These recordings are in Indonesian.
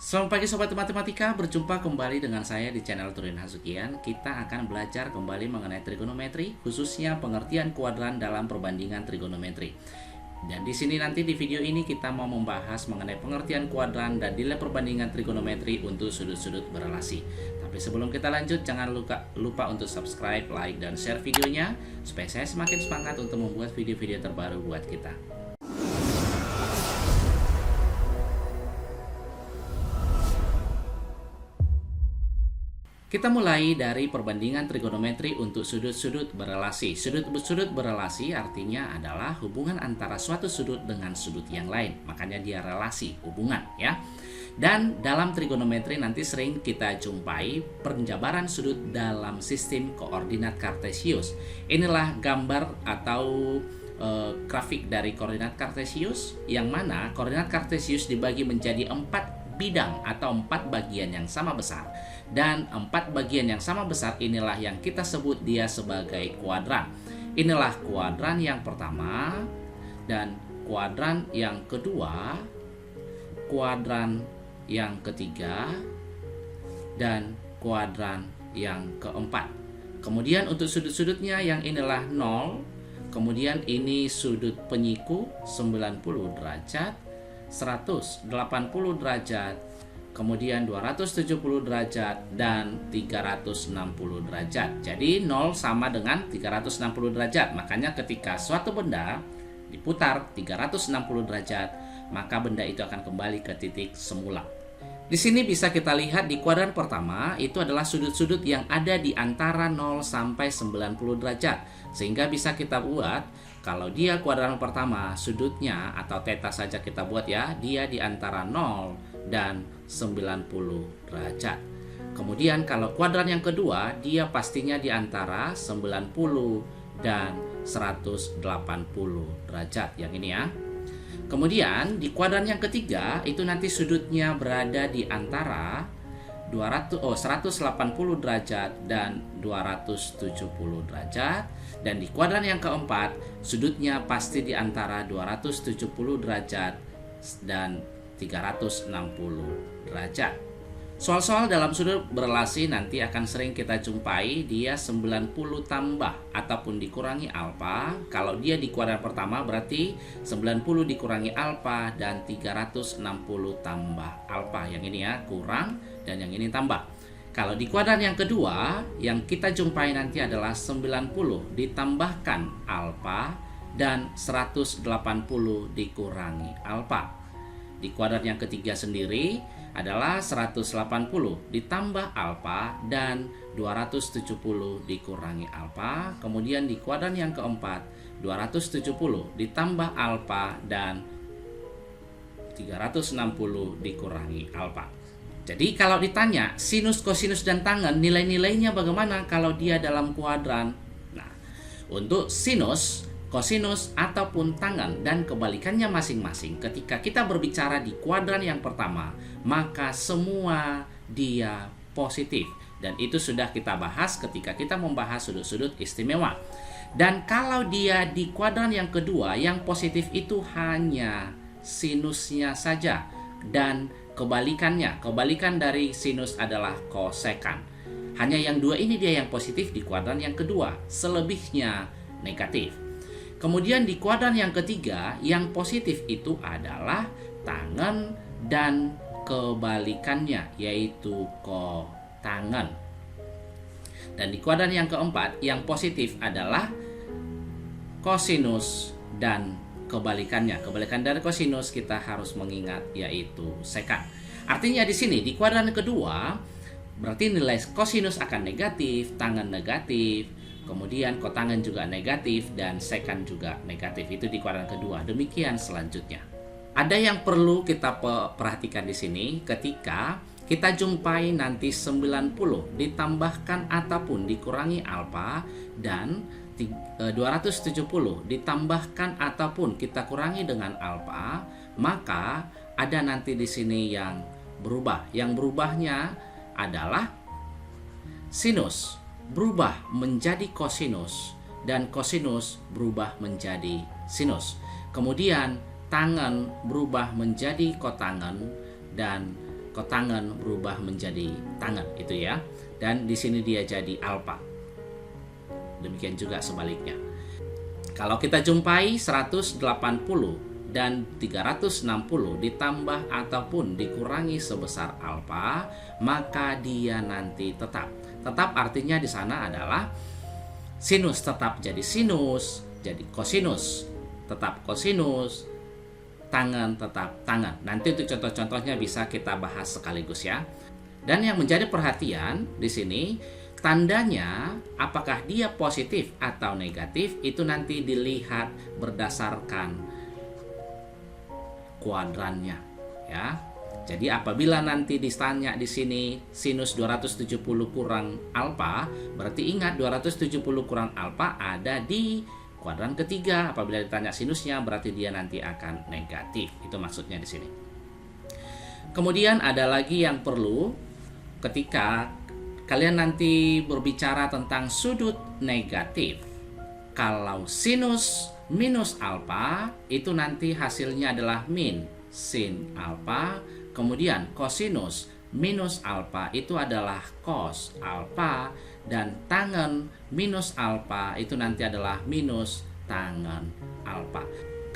Selamat pagi Sobat Matematika, berjumpa kembali dengan saya di channel Turin Hasukian. Kita akan belajar kembali mengenai trigonometri, khususnya pengertian kuadran dalam perbandingan trigonometri. Dan di sini nanti di video ini kita mau membahas mengenai pengertian kuadran dan nilai perbandingan trigonometri untuk sudut-sudut berelasi. Tapi sebelum kita lanjut, jangan lupa untuk subscribe, like, dan share videonya supaya saya semakin semangat untuk membuat video-video terbaru buat kita. Kita mulai dari perbandingan trigonometri untuk sudut-sudut berelasi. Sudut-sudut berelasi artinya adalah hubungan antara suatu sudut dengan sudut yang lain. Makanya dia relasi, hubungan ya. Dan dalam trigonometri nanti sering kita jumpai penjabaran sudut dalam sistem koordinat kartesius. Inilah gambar atau grafik dari koordinat kartesius, yang mana koordinat kartesius dibagi menjadi 4 bidang atau 4 bagian yang sama besar, dan 4 bagian yang sama besar inilah yang kita sebut dia sebagai kuadran. Inilah kuadran yang pertama, dan kuadran yang kedua, kuadran yang ketiga, dan kuadran yang keempat. Kemudian untuk sudut-sudutnya yang inilah 0, kemudian ini sudut penyiku 90 derajat, 180 derajat, kemudian 270 derajat, dan 360 derajat. Jadi 0 sama dengan 360 derajat. Makanya ketika suatu benda diputar 360 derajat, maka benda itu akan kembali ke titik semula. Di sini bisa kita lihat di kuadran pertama itu adalah sudut-sudut yang ada di antara 0 sampai 90 derajat. Sehingga bisa kita buat, kalau dia kuadran pertama, sudutnya atau theta saja kita buat ya, dia di antara 0 dan 90 derajat. Kemudian kalau kuadran yang kedua, dia pastinya di antara 90 dan 180 derajat, yang ini ya. Kemudian di kuadran yang ketiga, itu nanti sudutnya berada di antara 180 derajat dan 270 derajat. Dan di kuadran yang keempat, sudutnya pasti di antara 270 derajat dan 360 derajat. Soal-soal dalam sudut berelasi nanti akan sering kita jumpai dia 90 tambah ataupun dikurangi alfa. Kalau dia di kuadran pertama berarti 90 dikurangi alfa dan 360 tambah alfa. Yang ini ya kurang dan yang ini tambah. Kalau di kuadran yang kedua, yang kita jumpai nanti adalah 90 ditambahkan alfa dan 180 dikurangi alfa. Di kuadran yang ketiga sendiri adalah 180 ditambah alfa dan 270 dikurangi alfa. Kemudian di kuadran yang keempat, 270 ditambah alfa dan 360 dikurangi alfa. Jadi kalau ditanya sinus, kosinus, dan tangen nilai-nilainya bagaimana kalau dia dalam kuadran? Nah, untuk sinus, kosinus, ataupun tangen dan kebalikannya masing-masing, ketika kita berbicara di kuadran yang pertama, maka semua dia positif. Dan itu sudah kita bahas ketika kita membahas sudut-sudut istimewa. Dan kalau dia di kuadran yang kedua, yang positif itu hanya sinusnya saja. Dan kebalikannya, kebalikan dari sinus adalah kosekan. Hanya yang dua ini dia yang positif di kuadran yang kedua, selebihnya negatif. Kemudian di kuadran yang ketiga, yang positif itu adalah tangen dan kebalikannya, yaitu kotangen. Dan di kuadran yang keempat, yang positif adalah kosinus dan kebalikannya. Kebalikan dari kosinus kita harus mengingat, yaitu sekan. Artinya di sini di kuadran kedua berarti nilai kosinus akan negatif, tangen negatif, kemudian kotangen juga negatif, dan sekan juga negatif. Itu di kuadran kedua. Demikian selanjutnya. Ada yang perlu kita perhatikan di sini ketika kita jumpai nanti 90 ditambahkan ataupun dikurangi alfa dan 270 ditambahkan ataupun kita kurangi dengan alfa, maka ada nanti di sini yang berubah. Yang berubahnya adalah sinus berubah menjadi kosinus dan kosinus berubah menjadi sinus. Kemudian tangen berubah menjadi kotangen dan kotangen berubah menjadi tangen itu ya. Dan di sini dia jadi alfa. Demikian juga sebaliknya. Kalau kita jumpai 180 dan 360 ditambah ataupun dikurangi sebesar alfa, maka dia nanti tetap. Tetap artinya di sana adalah sinus tetap jadi sinus, jadi kosinus tetap kosinus, tangen tetap tangen. Nanti untuk contoh-contohnya bisa kita bahas sekaligus ya. Dan yang menjadi perhatian di sini, tandanya apakah dia positif atau negatif itu nanti dilihat berdasarkan kuadrannya ya. Jadi apabila nanti ditanya di sini sinus 270 kurang alfa, berarti ingat 270 kurang alfa ada di kuadran ketiga. Apabila ditanya sinusnya berarti dia nanti akan negatif. Itu maksudnya di sini. Kemudian ada lagi yang perlu ketika kalian nanti berbicara tentang sudut negatif. Kalau sinus minus alfa itu nanti hasilnya adalah min sin alfa. Kemudian kosinus minus alfa itu adalah cos alfa. Dan tangen minus alfa itu nanti adalah minus tangen alfa.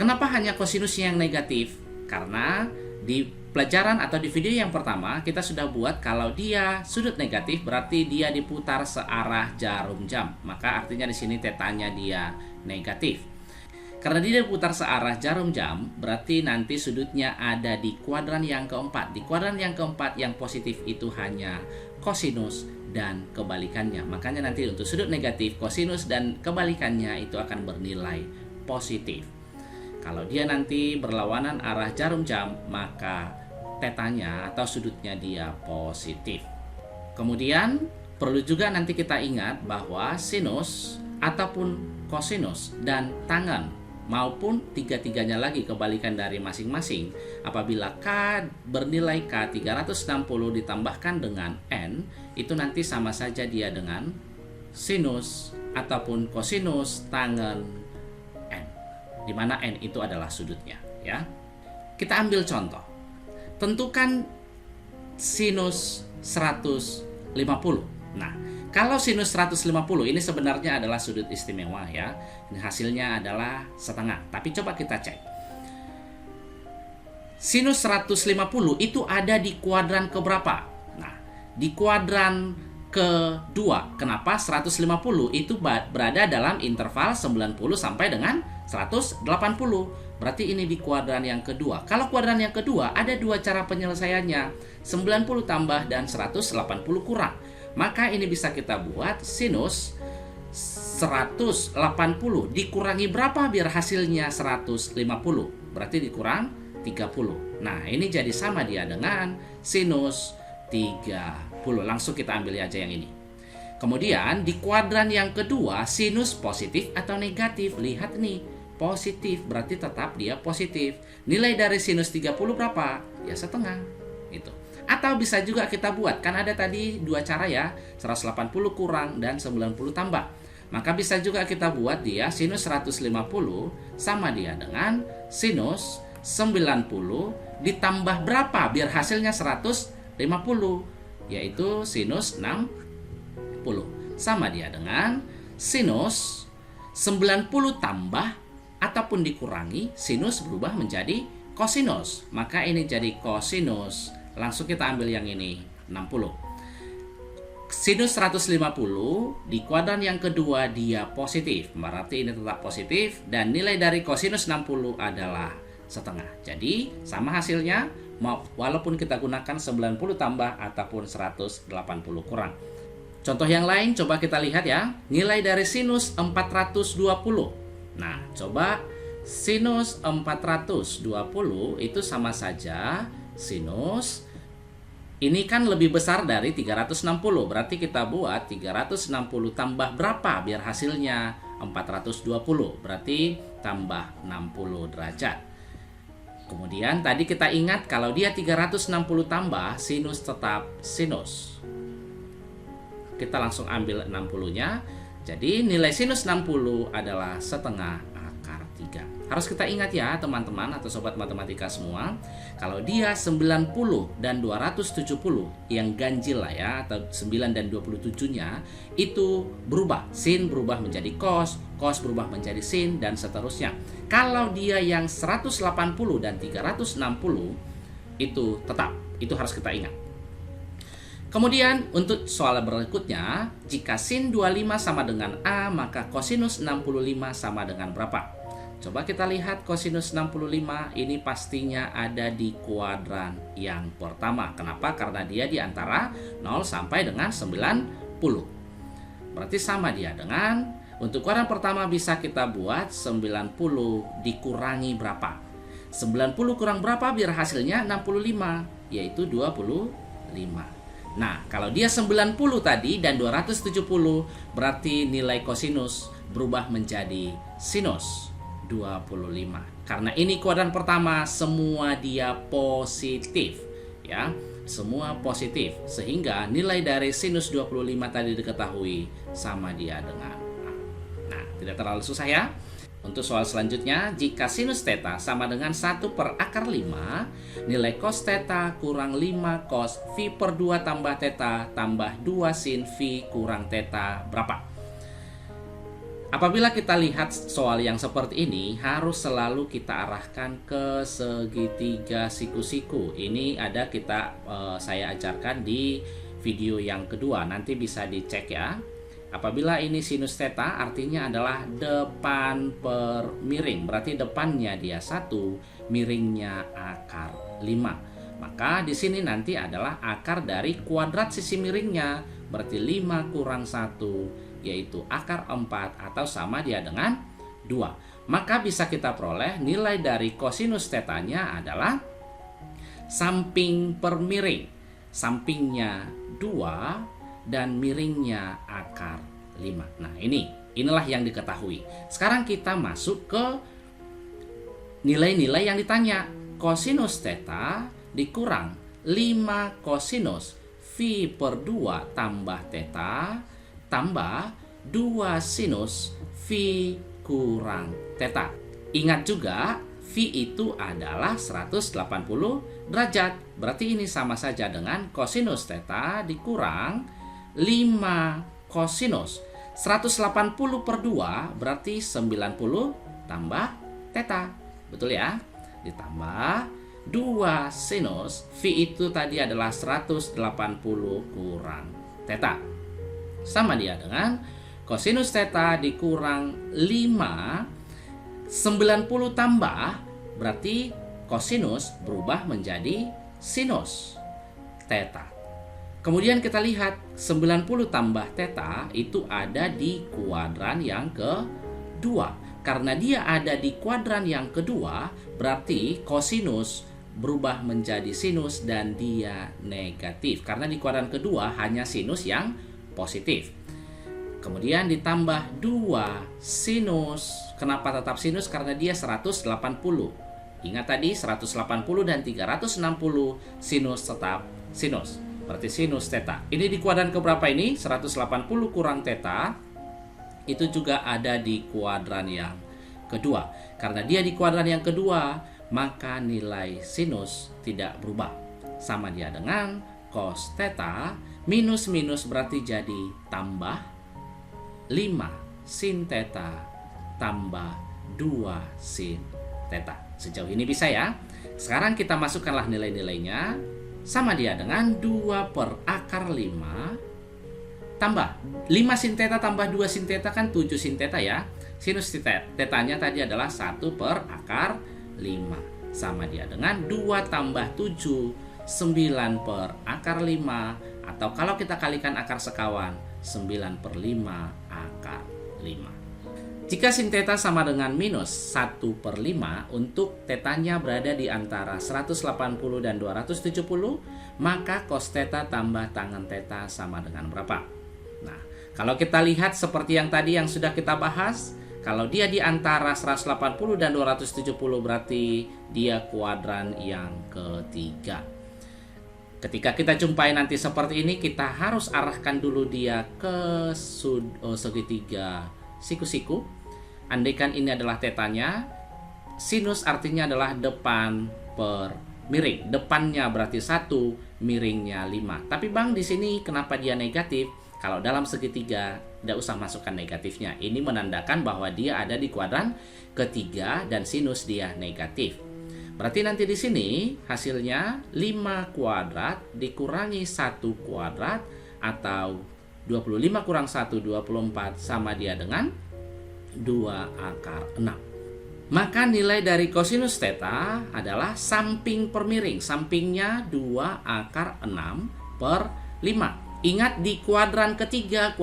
Kenapa hanya kosinusnya yang negatif? Karena di pelajaran atau di video yang pertama kita sudah buat kalau dia sudut negatif berarti dia diputar searah jarum jam. Maka artinya di sini tetanya dia negatif. Karena dia diputar searah jarum jam, berarti nanti sudutnya ada di kuadran yang keempat. Di kuadran yang keempat yang positif itu hanya kosinus dan kebalikannya. Makanya nanti untuk sudut negatif, kosinus dan kebalikannya itu akan bernilai positif. Kalau dia nanti berlawanan arah jarum jam, maka tetanya atau sudutnya dia positif. Kemudian perlu juga nanti kita ingat bahwa sinus ataupun kosinus dan tangen maupun tiga-tiganya lagi kebalikan dari masing-masing. Apabila K bernilai K 360 ditambahkan dengan N, itu nanti sama saja dia dengan sinus ataupun kosinus tangen N, di mana N itu adalah sudutnya ya. Kita ambil contoh. Tentukan sinus 150. Nah, kalau sinus 150 ini sebenarnya adalah sudut istimewa ya. Ini hasilnya adalah setengah. Tapi coba kita cek. Sinus 150 itu ada di kuadran keberapa? Nah, di kuadran kedua. Kenapa? 150 itu berada dalam interval 90 sampai dengan 180. Berarti ini di kuadran yang kedua. Kalau kuadran yang kedua ada dua cara penyelesaiannya. 90 tambah dan 180 kurang. Maka ini bisa kita buat sinus 180 dikurangi berapa biar hasilnya 150. Berarti dikurang 30. Nah, ini jadi sama dia dengan sinus 30. Langsung kita ambil aja yang ini. Kemudian di kuadran yang kedua sinus positif atau negatif. Lihat nih, positif berarti tetap dia positif. Nilai dari sinus 30 berapa? Ya setengah. Itu. Atau bisa juga kita buat, kan ada tadi dua cara ya, 180 kurang dan 90 tambah. Maka bisa juga kita buat dia sinus 150 sama dia dengan sinus 90 ditambah berapa biar hasilnya 150, yaitu sinus 60 sama dia dengan sinus 90 tambah ataupun dikurangi sinus berubah menjadi kosinus. Maka ini jadi kosinus. Langsung kita ambil yang ini, 60. Sinus 150 di kuadran yang kedua dia positif. Berarti ini tetap positif dan nilai dari kosinus 60 adalah setengah. Jadi sama hasilnya walaupun kita gunakan 90 tambah ataupun 180 kurang. Contoh yang lain coba kita lihat ya. Nilai dari sinus 420. Nah, coba sinus 420 itu sama saja sinus ini kan lebih besar dari 360. Berarti kita buat 360 tambah berapa biar hasilnya 420. Berarti tambah 60 derajat. Kemudian tadi kita ingat kalau dia 360 tambah sinus tetap sinus. Kita langsung ambil 60-nya. Jadi nilai sinus 60 adalah setengah akar 3. Harus kita ingat ya teman-teman atau sobat matematika semua, kalau dia 90 dan 270 yang ganjil lah ya, atau 9 dan 27-nya itu berubah. Sin berubah menjadi cos, cos berubah menjadi sin, dan seterusnya. Kalau dia yang 180 dan 360 itu tetap, itu harus kita ingat. Kemudian untuk soal berikutnya, jika sin 25 sama dengan A, maka kosinus 65 sama dengan berapa? Coba kita lihat kosinus 65 ini pastinya ada di kuadran yang pertama. Kenapa? Karena dia di antara 0 sampai dengan 90. Berarti sama dia dengan, untuk kuadran pertama bisa kita buat 90 dikurangi berapa? 90 kurang berapa biar hasilnya 65, yaitu 25. Nah, kalau dia 90 tadi dan 270, berarti nilai kosinus berubah menjadi sinus 25. Karena ini kuadran pertama, semua dia positif, ya. Semua positif, sehingga nilai dari sinus 25 tadi diketahui sama dia dengan A. Nah, tidak terlalu susah ya. Untuk soal selanjutnya, jika sinus theta sama dengan 1/5, nilai cos theta kurang 5 cos phi per 2 tambah theta tambah 2 sin phi kurang theta berapa? Apabila kita lihat soal yang seperti ini, harus selalu kita arahkan ke segitiga siku-siku. Ini ada saya ajarkan di video yang kedua, nanti bisa dicek ya. Apabila ini sinus theta artinya adalah depan per miring, berarti depannya dia 1, miringnya akar 5. Maka di sini nanti adalah akar dari kuadrat sisi miringnya, berarti 5 kurang 1, yaitu akar 4 atau sama dia dengan 2. Maka bisa kita peroleh nilai dari kosinus tetanya adalah samping per miring. Sampingnya 2 dan miringnya akar 5. Nah, inilah yang diketahui. Sekarang kita masuk ke nilai-nilai yang ditanya. Kosinus theta dikurang 5 kosinus phi per 2 tambah theta tambah 2 sinus phi kurang theta. Ingat juga, phi itu adalah 180 derajat. Berarti ini sama saja dengan kosinus theta dikurang 5 kosinus 180 per 2 berarti 90 tambah theta. Betul ya? Ditambah 2 sinus phi itu tadi adalah 180 kurang theta. Sama dia dengan kosinus theta dikurang 5 90 tambah berarti kosinus berubah menjadi sinus theta. Kemudian kita lihat 90 tambah theta itu ada di kuadran yang kedua. Karena dia ada di kuadran yang kedua, berarti kosinus berubah menjadi sinus dan dia negatif. Karena di kuadran kedua hanya sinus yang positif. Kemudian ditambah 2 sinus. Kenapa tetap sinus? Karena dia 180. Ingat tadi 180 dan 360 sinus tetap sinus. Berarti sinus theta. Ini di kuadran keberapa ini? 180 kurang theta. Itu juga ada di kuadran yang kedua. Karena dia di kuadran yang kedua, maka nilai sinus tidak berubah. Sama dia dengan cos theta minus berarti jadi tambah 5 sin theta tambah 2 sin theta. Sejauh ini bisa ya. Sekarang kita masukkanlah nilai-nilainya. Sama dia dengan 2 per akar 5 tambah 5 sin theta tambah 2 sin theta kan 7 sin theta ya. Sinus tetanya tadi adalah 1 per akar 5. Sama dia dengan 2 tambah 7 9 per akar 5. Atau kalau kita kalikan akar sekawan 9 per 5 akar 5. Jika sin theta sama dengan minus 1 per 5, untuk tetanya berada di antara 180 dan 270, maka cos theta tambah tangen theta sama dengan berapa? Nah, kalau kita lihat seperti yang tadi yang sudah kita bahas, kalau dia di antara 180 dan 270 berarti dia kuadran yang ketiga. Ketika kita jumpai nanti seperti ini, kita harus arahkan dulu dia ke segitiga siku-siku. andaikan ini adalah tetanya, sinus artinya adalah depan per miring. Depannya berarti 1, miringnya 5. Tapi Bang, di sini kenapa dia negatif? Kalau dalam segitiga, tidak usah masukkan negatifnya. Ini menandakan bahwa dia ada di kuadran ketiga dan sinus dia negatif. Berarti nanti di sini hasilnya 5 kuadrat dikurangi 1 kuadrat atau 25 kurang 1, 24 sama dia dengan 2 akar 6. Maka nilai dari kosinus theta adalah samping per miring. Sampingnya 2 akar 6 per 5. Ingat di kuadran ketiga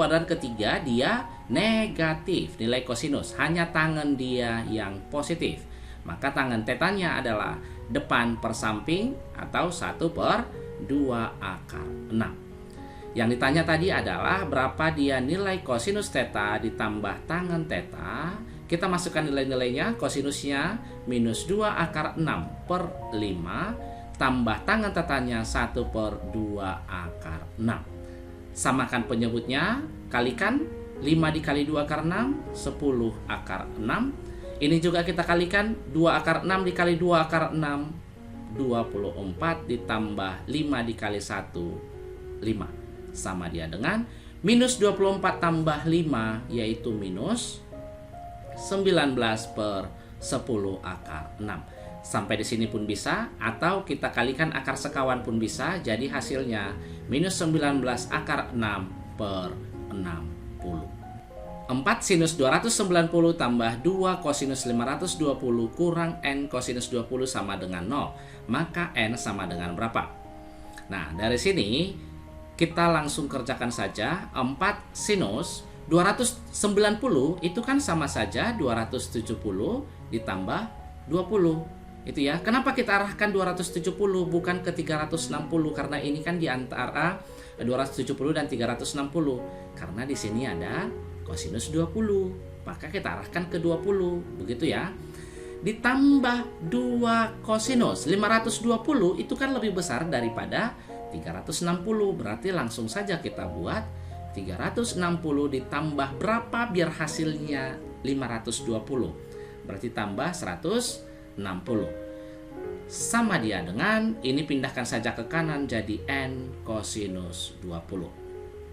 dia negatif nilai kosinus. Hanya tangan dia yang positif. Maka tangan tetanya adalah depan per samping atau 1 per 2 akar 6. Yang ditanya tadi adalah berapa dia nilai kosinus theta ditambah tangen theta. Kita masukkan nilai-nilainya. Kosinusnya minus 2 akar 6 per 5 tambah tangen tetanya 1 per 2 akar 6. Samakan penyebutnya, kalikan 5 dikali 2 akar 6, 10 akar 6. Ini juga kita kalikan 2 akar 6 dikali 2 akar 6, 24 ditambah 5 dikali 1, 5. Sama dia dengan minus 24 tambah 5 yaitu minus 19 per 10 akar 6. Sampai di sini pun bisa, atau kita kalikan akar sekawan pun bisa. Jadi hasilnya minus 19 akar 6 per 60. 4 sinus 290 tambah 2 kosinus 520 kurang n kosinus 20 sama dengan 0. Maka n sama dengan berapa? Nah, dari sini kita langsung kerjakan saja. 4 sinus 290 itu kan sama saja 270 ditambah 20. Itu ya. Kenapa kita arahkan 270 bukan ke 360? Karena ini kan di antara 270 dan 360. Karena di sini ada kosinus 20. Maka kita arahkan ke 20. Begitu ya. Ditambah 2 kosinus 520 itu kan lebih besar daripada 360. Berarti langsung saja kita buat 360 ditambah berapa biar hasilnya 520. Berarti tambah 160. Sama dia dengan, ini pindahkan saja ke kanan jadi n kosinus 20.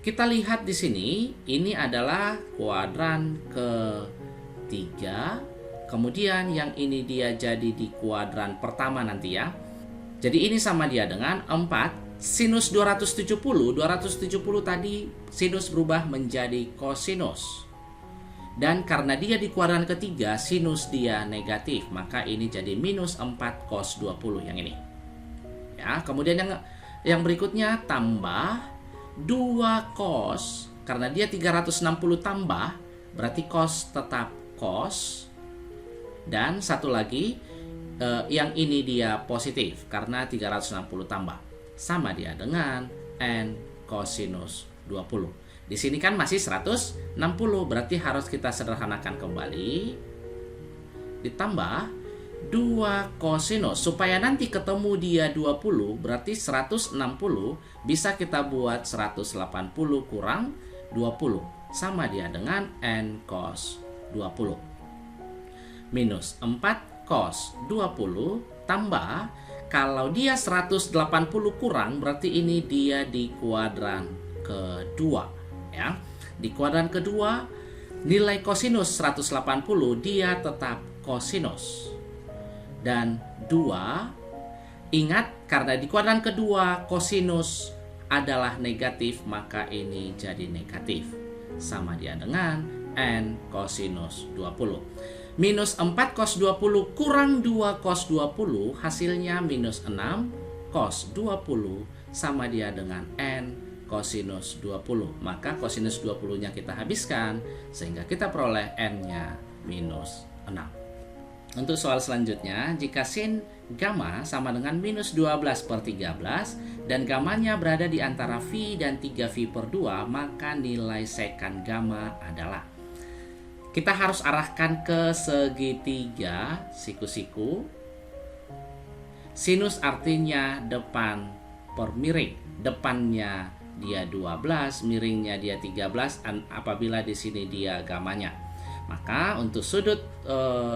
Kita lihat di sini, ini adalah kuadran ketiga. Kemudian yang ini dia jadi di kuadran pertama nanti ya. Jadi ini sama dia dengan 4 sinus 270. 270 tadi sinus berubah menjadi kosinus. Dan karena dia di kuadran ketiga, sinus dia negatif, maka ini jadi minus 4 cos 20 yang ini. Ya, kemudian yang berikutnya tambah 2 cos, karena dia 360 tambah, berarti cos tetap cos. Dan satu lagi, yang ini dia positif, karena 360 tambah. Sama dia dengan n kosinus 20. Di sini kan masih 160, berarti harus kita sederhanakan kembali. Ditambah 2 kosinus, supaya nanti ketemu dia 20, berarti 160 bisa kita buat 180 kurang 20. Sama dia dengan n cos 20. Minus 4 cos 20 tambah, kalau dia 180 kurang, berarti ini dia di kuadran kedua. Ya, di kuadran kedua nilai kosinus 180 dia tetap kosinus. Dan 2, ingat karena di kuadran kedua kosinus adalah negatif, maka ini jadi negatif. Sama dia dengan n kosinus 20. Minus 4 cos 20 kurang 2 cos 20 hasilnya minus 6 cos 20 sama dia dengan n kosinus 20. Maka kosinus 20-nya kita habiskan sehingga kita peroleh n-nya minus 6. Untuk soal selanjutnya, jika sin gamma sama dengan minus 12 per 13 dan gamanya berada di antara phi dan 3π per 2, maka nilai sekan gamma adalah, kita harus arahkan ke segitiga siku-siku. Sinus artinya depan per miring. Depannya dia 12, miringnya dia 13 apabila di sini dia gamanya. Maka untuk sudut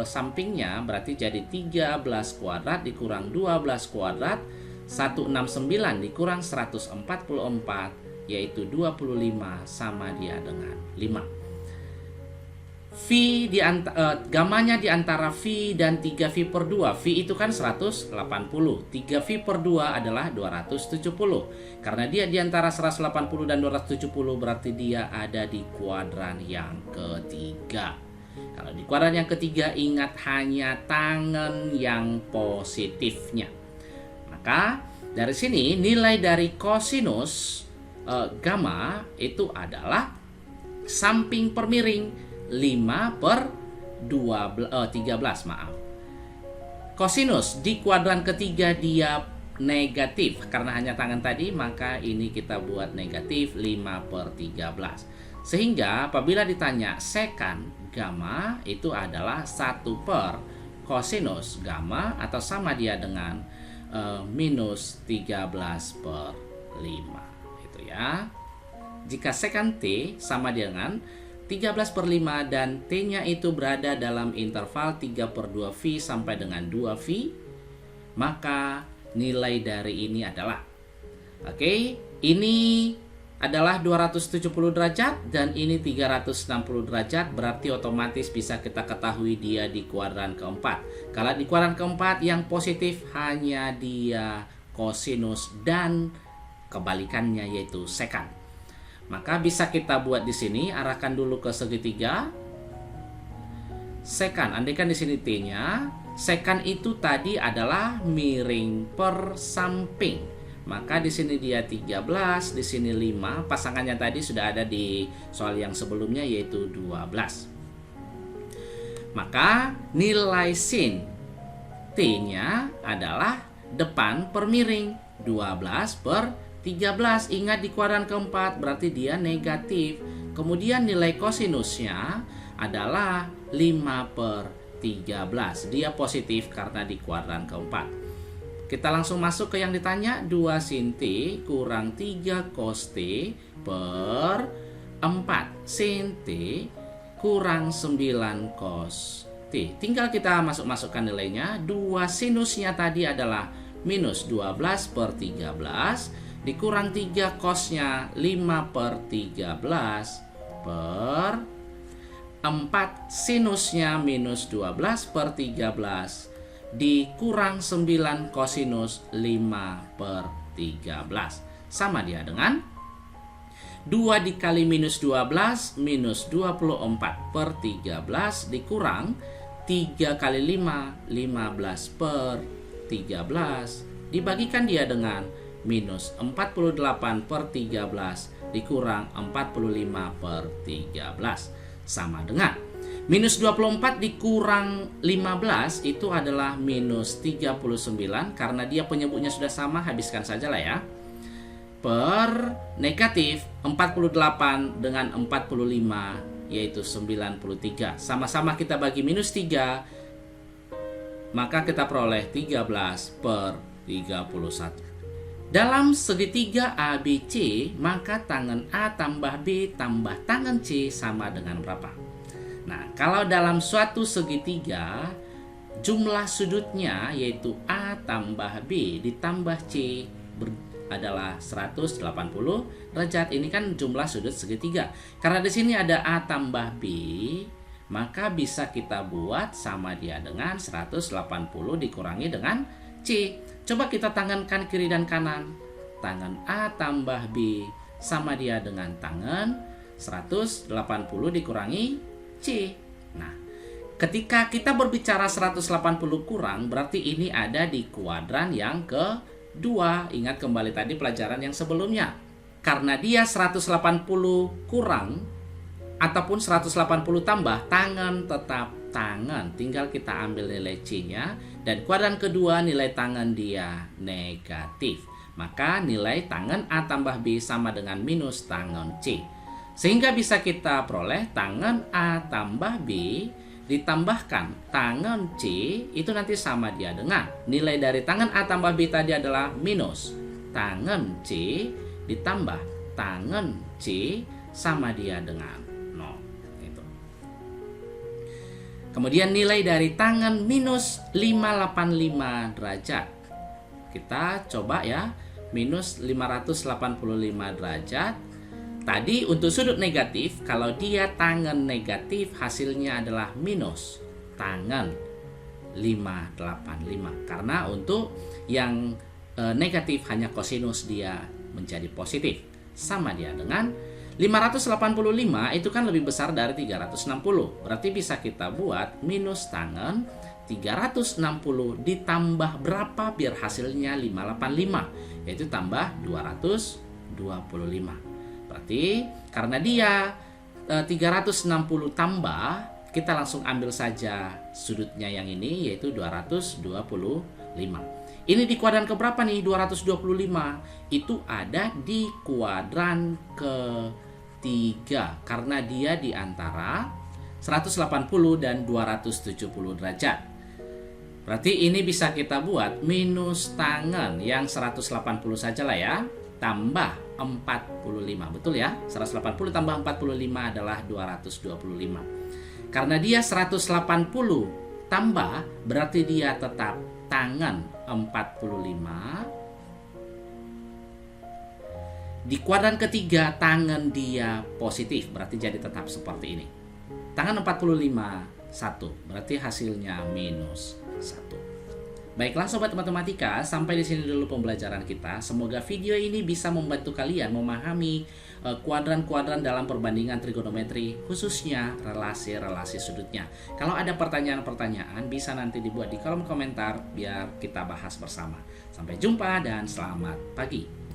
sampingnya berarti jadi 13 kuadrat dikurang 12 kuadrat, 169 dikurang 144 yaitu 25 sama dia dengan 5. Gamanya di antara V dan 3V per 2. V itu kan 180. 3V per 2 adalah 270. Karena dia di antara 180 dan 270 berarti dia ada di kuadran yang ketiga. Kalau di kuadran yang ketiga ingat hanya tangan yang positifnya. Maka dari sini nilai dari kosinus gamma itu adalah samping per miring 5 per 13, maaf. Kosinus di kuadran ketiga dia negatif. Karena hanya tangan tadi, maka ini kita buat negatif 5 per 13. Sehingga apabila ditanya sekant gamma itu adalah 1 per kosinus gamma atau sama dia dengan minus 13 per 5. Itu ya. Jika sekant T sama dia dengan 13 per 5 dan T-nya itu berada dalam interval 3 per 2V sampai dengan 2V, maka nilai dari ini adalah, ini adalah 270 derajat dan ini 360 derajat, berarti otomatis bisa kita ketahui dia di kuadran keempat. Kalau di kuadran keempat yang positif hanya dia kosinus dan kebalikannya yaitu sekant. Maka bisa kita buat di sini, arahkan dulu ke segitiga. Sekant, andaikan di sini T-nya, sekant itu tadi adalah miring per samping. Maka di sini dia 13, di sini 5. Pasangannya tadi sudah ada di soal yang sebelumnya yaitu 12. Maka nilai sin T-nya adalah depan per miring 12 per 13. Ingat di kuadran keempat berarti dia negatif. Kemudian nilai kosinusnya adalah 5 per 13. Dia positif karena di kuadran keempat. Kita langsung masuk ke yang ditanya. 2 sin T kurang 3 cos T per 4 sin T kurang 9 cos T. Tinggal kita masukkan nilainya. 2 sinusnya tadi adalah minus 12 per 13 dikurang 3 cosnya 5 per 13 per 4 sinusnya minus 12 per 13 dikurang 9 kosinus 5 per 13 sama dia dengan 2 dikali minus 12 minus 24 per 13 dikurang 3 kali 5 15 per 13 dibagikan dia dengan minus 48 per 13 dikurang 45 per 13 sama dengan minus 24 dikurang 15 itu adalah minus 39 karena dia penyebutnya sudah sama, habiskan saja lah ya, per negatif 48 dengan 45 yaitu 93. Sama-sama kita bagi minus 3 maka kita peroleh 13 per 31. Dalam segitiga ABC, maka tangan A tambah B tambah tangan C sama dengan berapa? Nah, kalau dalam suatu segitiga, jumlah sudutnya yaitu A tambah B ditambah C adalah 180 derajat. Ini kan jumlah sudut segitiga. Karena di sini ada A tambah B, maka bisa kita buat sama dia dengan 180 dikurangi dengan C. Coba kita tangankan kiri dan kanan. Tangan A tambah B sama dia dengan tangan 180 dikurangi C. Nah, ketika kita berbicara 180 kurang, berarti ini ada di kuadran yang kedua. Ingat kembali tadi pelajaran yang sebelumnya. Karena dia 180 kurang ataupun 180 tambah, tangan tetap tangan. Tinggal kita ambil nilai C-nya. Dan kuadran kedua nilai tangan dia negatif. Maka nilai tangan A tambah B sama dengan minus tangan C. Sehingga bisa kita peroleh tangan A tambah B ditambahkan tangan C itu nanti sama dia dengan nilai dari tangan A tambah B tadi adalah minus tangan C ditambah tangan C sama dia dengan 0. Itu. Kemudian nilai dari tangen minus 585 derajat. Kita coba ya, minus 585 derajat. Tadi untuk sudut negatif, kalau dia tangen negatif, hasilnya adalah minus tangen 585. Karena untuk yang negatif hanya kosinus, dia menjadi positif. Sama dia dengan 585 itu kan lebih besar dari 360. Berarti bisa kita buat minus tangen 360 ditambah berapa biar hasilnya 585, yaitu tambah 225. Berarti karena dia 360 tambah, kita langsung ambil saja sudutnya yang ini, yaitu 225. Ini di kuadran keberapa nih 225? Itu ada di kuadran ketiga, karena dia di antara 180 dan 270 derajat. Berarti ini bisa kita buat minus tangen yang 180 saja lah ya, tambah 45. Betul ya? 180 tambah 45 adalah 225. Karena dia 180 tambah, berarti dia tetap tangen 45. Di kuadran ketiga tangen dia positif, berarti jadi tetap seperti ini. Tangen 45 1, berarti hasilnya minus 1. Baiklah sobat matematika, sampai di sini dulu pembelajaran kita. Semoga video ini bisa membantu kalian memahami kuadran-kuadran dalam perbandingan trigonometri, khususnya relasi-relasi sudutnya. Kalau ada pertanyaan-pertanyaan, bisa nanti dibuat di kolom komentar biar kita bahas bersama. Sampai jumpa dan selamat pagi.